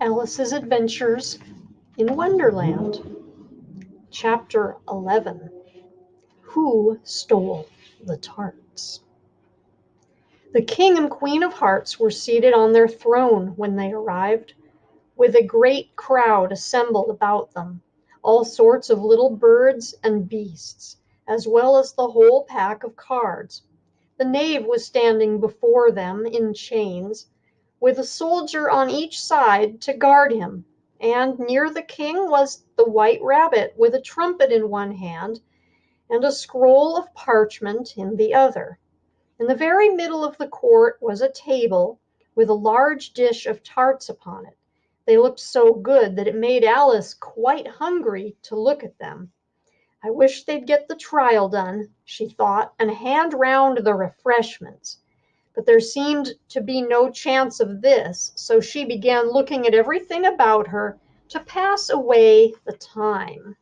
Alice's Adventures in Wonderland. Chapter 11. Who Stole the Tarts? The King and Queen of Hearts were seated on their throne when they arrived, with a great crowd assembled about them, all sorts of little birds and beasts, as well as the whole pack of cards. The knave was standing before them in chains, with a soldier on each side to guard him, and near the king was the white rabbit with a trumpet in one hand and a scroll of parchment in the other. In the very middle of the court was a table with a large dish of tarts upon it. They looked so good that it made Alice quite hungry to look at them. I wish they'd get the trial done, she thought, and hand round the refreshments. But there seemed to be no chance of this, so she began looking at everything about her to pass away the time.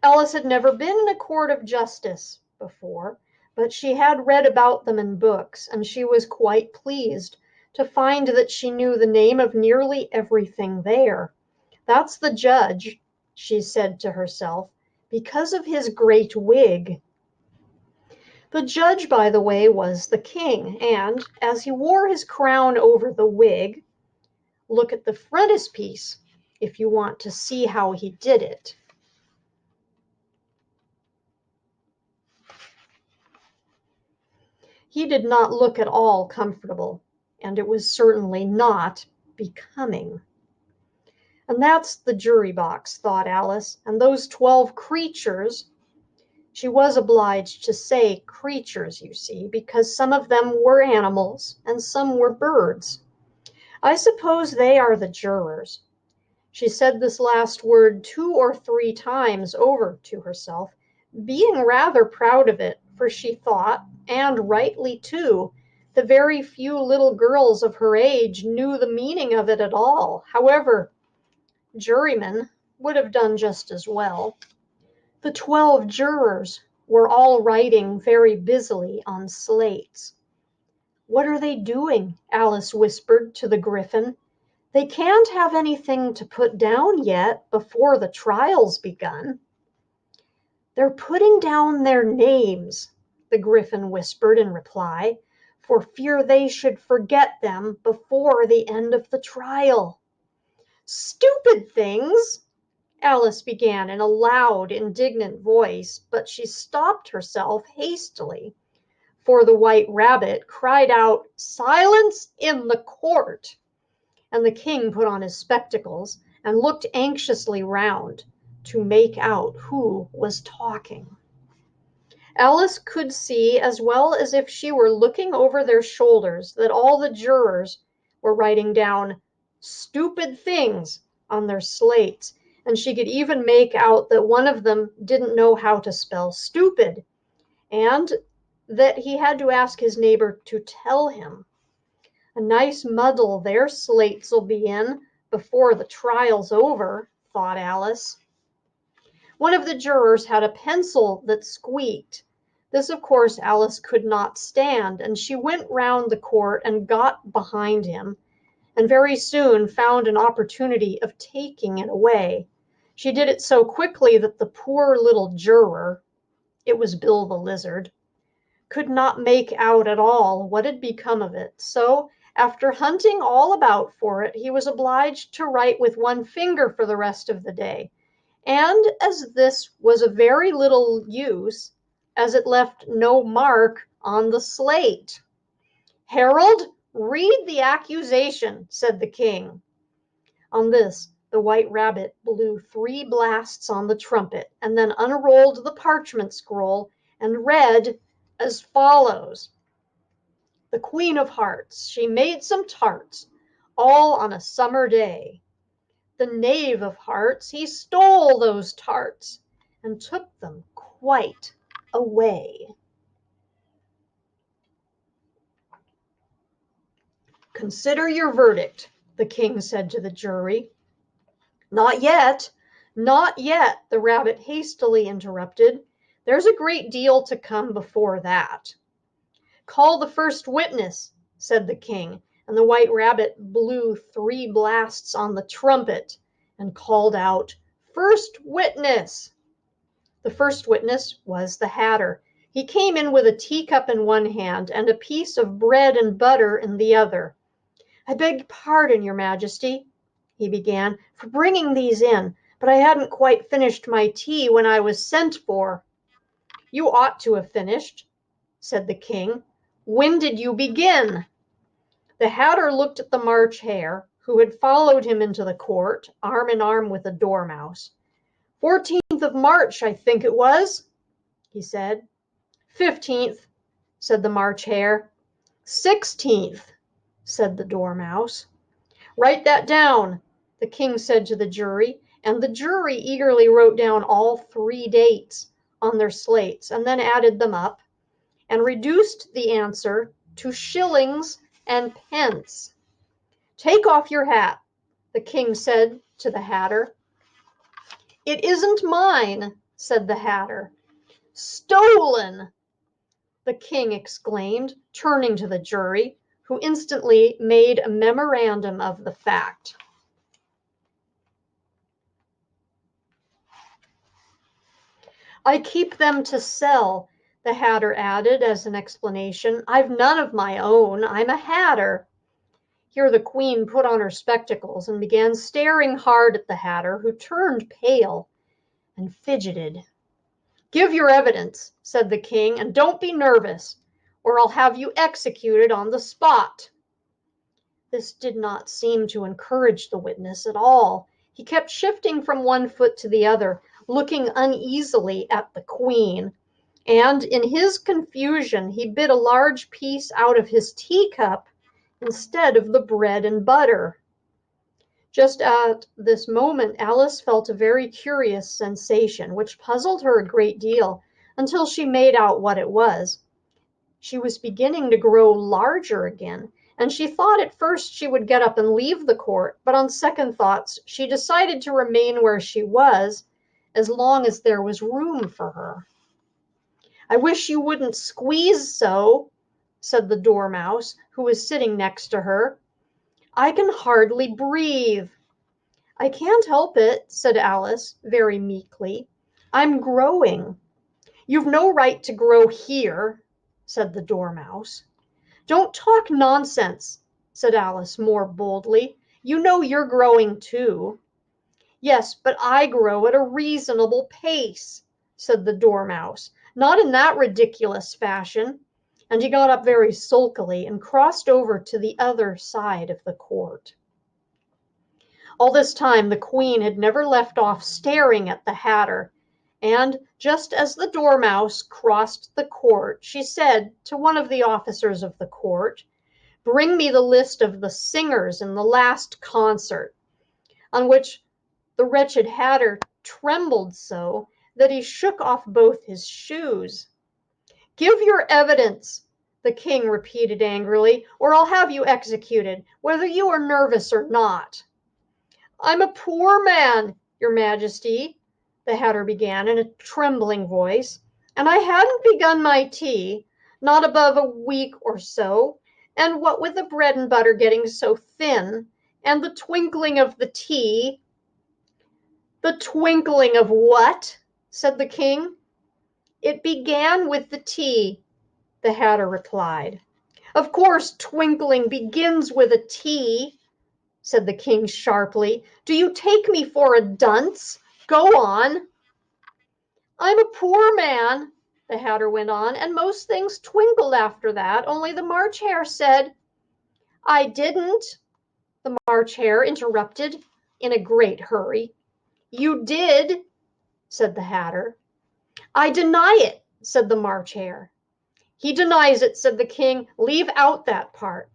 Alice had never been in a court of justice before, but she had read about them in books, and she was quite pleased to find that she knew the name of nearly everything there. "That's the judge," she said to herself, "because of his great wig." The judge, by the way, was the king, and as he wore his crown over the wig, look at the frontispiece if you want to see how he did it. He did not look at all comfortable, and it was certainly not becoming. And that's the jury box, thought Alice, and those 12 creatures. She was obliged to say creatures, you see, because some of them were animals and some were birds. I suppose they are the jurors. She said this last word 2 or 3 times over to herself, being rather proud of it, for she thought, and rightly too, the very few little girls of her age knew the meaning of it at all. However, jurymen would have done just as well. The 12 jurors were all writing very busily on slates. "What are they doing?" Alice whispered to the Gryphon. "They can't have anything to put down yet before the trial's begun." "They're putting down their names," the Gryphon whispered in reply, "for fear they should forget them before the end of the trial." "Stupid things!" Alice began in a loud, indignant voice, but she stopped herself hastily, for the white rabbit cried out, "Silence in the court!" and the king put on his spectacles and looked anxiously round to make out who was talking. Alice could see, as well as if she were looking over their shoulders, that all the jurors were writing down "stupid things" on their slates, and she could even make out that one of them didn't know how to spell stupid, and that he had to ask his neighbor to tell him. A nice muddle their slates'll be in before the trial's over, thought Alice. One of the jurors had a pencil that squeaked. This, of course, Alice could not stand, and she went round the court and got behind him, and very soon found an opportunity of taking it away. She did it so quickly that the poor little juror, it was Bill the Lizard, could not make out at all what had become of it. So, after hunting all about for it, he was obliged to write with one finger for the rest of the day. And as this was of very little use, as it left no mark on the slate. "Herald, read the accusation," said the king. On this, the white rabbit blew 3 blasts on the trumpet, and then unrolled the parchment scroll and read as follows: "The Queen of Hearts, she made some tarts, all on a summer day. The Knave of Hearts, he stole those tarts, and took them quite away." "Consider your verdict," the king said to the jury. "Not yet, not yet," the rabbit hastily interrupted. "There's a great deal to come before that." "Call the first witness," said the king, and the White Rabbit blew 3 blasts on the trumpet and called out, "First witness!" The first witness was the Hatter. He came in with a teacup in one hand and a piece of bread and butter in the other. "I beg pardon, your Majesty," he began, "for bringing these in, but I hadn't quite finished my tea when I was sent for." "You ought to have finished," said the king. "When did you begin?" The Hatter looked at the March Hare, who had followed him into the court, arm in arm with a Dormouse. "14th of March, I think it was," he said. "15th," said the March Hare. "16th," said the Dormouse. "Write that down," the king said to the jury, and the jury eagerly wrote down all 3 dates on their slates and then added them up and reduced the answer to shillings and pence. "Take off your hat," the king said to the Hatter. "It isn't mine," said the Hatter. "Stolen!" the king exclaimed, turning to the jury, who instantly made a memorandum of the fact. "I keep them to sell," the Hatter added as an explanation. "I've none of my own. I'm a Hatter." Here the queen put on her spectacles and began staring hard at the Hatter, who turned pale and fidgeted. "Give your evidence," said the king, "and don't be nervous, or I'll have you executed on the spot." This did not seem to encourage the witness at all. He kept shifting from one foot to the other, looking uneasily at the queen, and in his confusion he bit a large piece out of his teacup instead of the bread and butter. Just at this moment Alice felt a very curious sensation, which puzzled her a great deal until she made out what it was. She was beginning to grow larger again, and she thought at first she would get up and leave the court, but on second thoughts she decided to remain where she was as long as there was room for her. "I wish you wouldn't squeeze so," said the Dormouse, who was sitting next to her. "I can hardly breathe." "I can't help it," said Alice very meekly. "I'm growing." "You've no right to grow here," said the Dormouse. "Don't talk nonsense," said Alice more boldly. "You know you're growing too." "Yes, but I grow at a reasonable pace," said the Dormouse, "not in that ridiculous fashion." And he got up very sulkily and crossed over to the other side of the court. All this time the queen had never left off staring at the Hatter, and just as the Dormouse crossed the court, she said to one of the officers of the court, "Bring me the list of the singers in the last concert," on which the wretched Hatter trembled so that he shook off both his shoes. "Give your evidence," the king repeated angrily, "or I'll have you executed, whether you are nervous or not." "I'm a poor man, your Majesty," the Hatter began in a trembling voice, "and I hadn't begun my tea, not above a week or so, and what with the bread and butter getting so thin, and the twinkling of the tea—" "The twinkling of what?" said the king. "It began with the tea," the Hatter replied. "Of course twinkling begins with a T," said the king sharply. "Do you take me for a dunce? Go on." "I'm a poor man," the Hatter went on, "and most things twinkled after that, only the March Hare said—" "I didn't," the March Hare interrupted in a great hurry. "You did," said the Hatter. "I deny it," said the March Hare. "He denies it," said the king. "Leave out that part."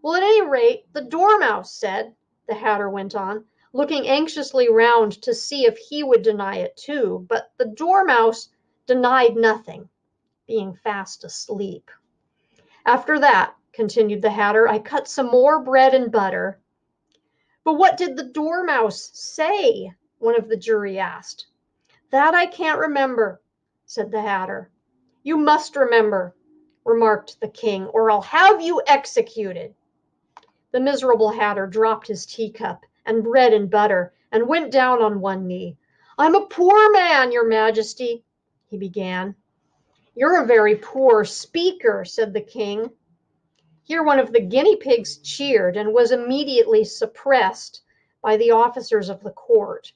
"Well, at any rate, the Dormouse said," the Hatter went on, looking anxiously round to see if he would deny it too, but the Dormouse denied nothing, being fast asleep. "After that," continued the Hatter, "I cut some more bread and butter." "But what did the Dormouse say?" one of the jury asked. "That I can't remember," said the Hatter. "You must remember," remarked the king, or I'll have you executed. The miserable hatter dropped his teacup and bread and butter and went down on one knee. I'm a poor man, your majesty, he began. You're a very poor speaker, said the king. Here one of the guinea pigs cheered and was immediately suppressed by the officers of the court.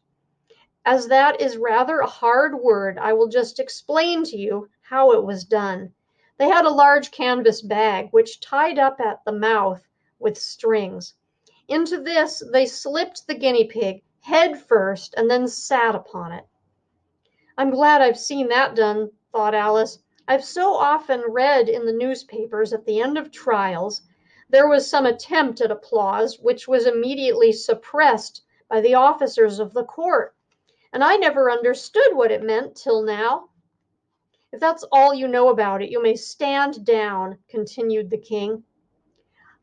As that is rather a hard word, I will just explain to you how it was done. They had a large canvas bag, which tied up at the mouth with strings. Into this they slipped the guinea pig head first and then sat upon it. I'm glad I've seen that done, thought Alice. I've so often read in the newspapers at the end of trials there was some attempt at applause which was immediately suppressed by the officers of the court, and I never understood what it meant till now. If that's all you know about it, you may stand down, continued the king.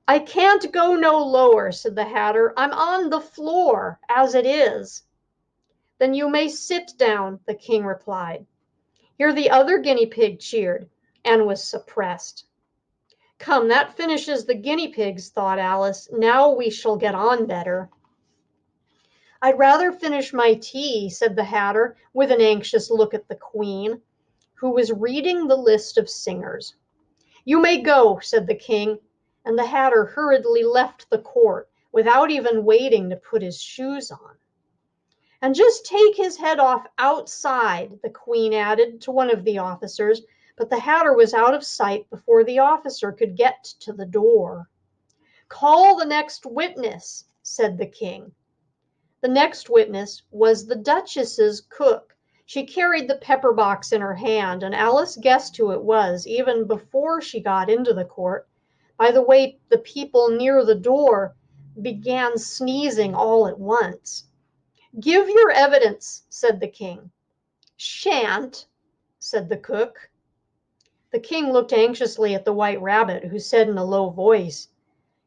I can't go no lower, said the hatter. I'm on the floor, as it is. Then you may sit down, the king replied. Here the other guinea pig cheered, and was suppressed. Come, that finishes the guinea pigs, thought Alice. Now we shall get on better. I'd rather finish my tea, said the hatter, with an anxious look at the queen, who was reading the list of singers. You may go, said the king, and the hatter hurriedly left the court without even waiting to put his shoes on. And just take his head off outside, the queen added to one of the officers, but the hatter was out of sight before the officer could get to the door. Call the next witness, said the king. The next witness was the duchess's cook. She carried the pepper box in her hand, and Alice guessed who it was even before she got into the court, by the way the people near the door began sneezing all at once. Give your evidence, said the king. Shan't, said the cook. The king looked anxiously at the white rabbit, who said in a low voice,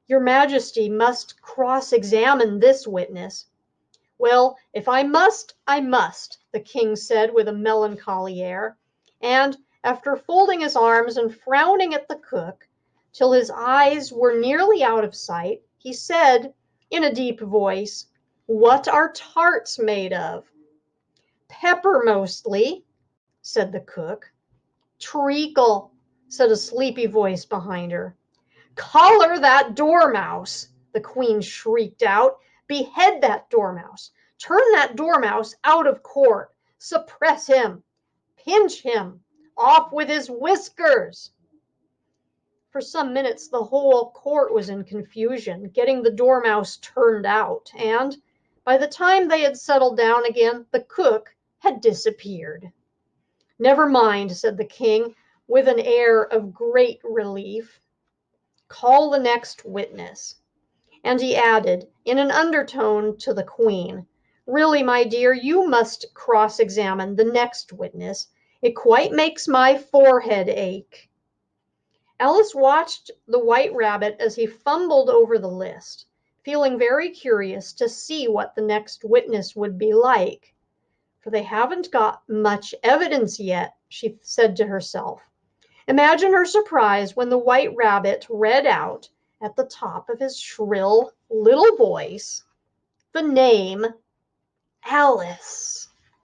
Your Majesty must cross-examine this witness. Well, if I must, I must, the king said with a melancholy air, and, after folding his arms and frowning at the cook, till his eyes were nearly out of sight, he said, in a deep voice, What are tarts made of? Pepper mostly, said the cook. Treacle, said a sleepy voice behind her. Collar that dormouse, the queen shrieked out. Behead that dormouse. Turn that dormouse out of court. Suppress him. Pinch him. Off with his whiskers. For some minutes the whole court was in confusion, getting the dormouse turned out, and by the time they had settled down again, the cook had disappeared. Never mind, said the king, with an air of great relief. Call the next witness. And he added, in an undertone to the queen, Really, my dear, you must cross-examine the next witness. It quite makes my forehead ache. Alice watched the white rabbit as he fumbled over the list, feeling very curious to see what the next witness would be like. For they haven't got much evidence yet, she said to herself. Imagine her surprise when the white rabbit read out, at the top of his shrill little voice, the name Alice.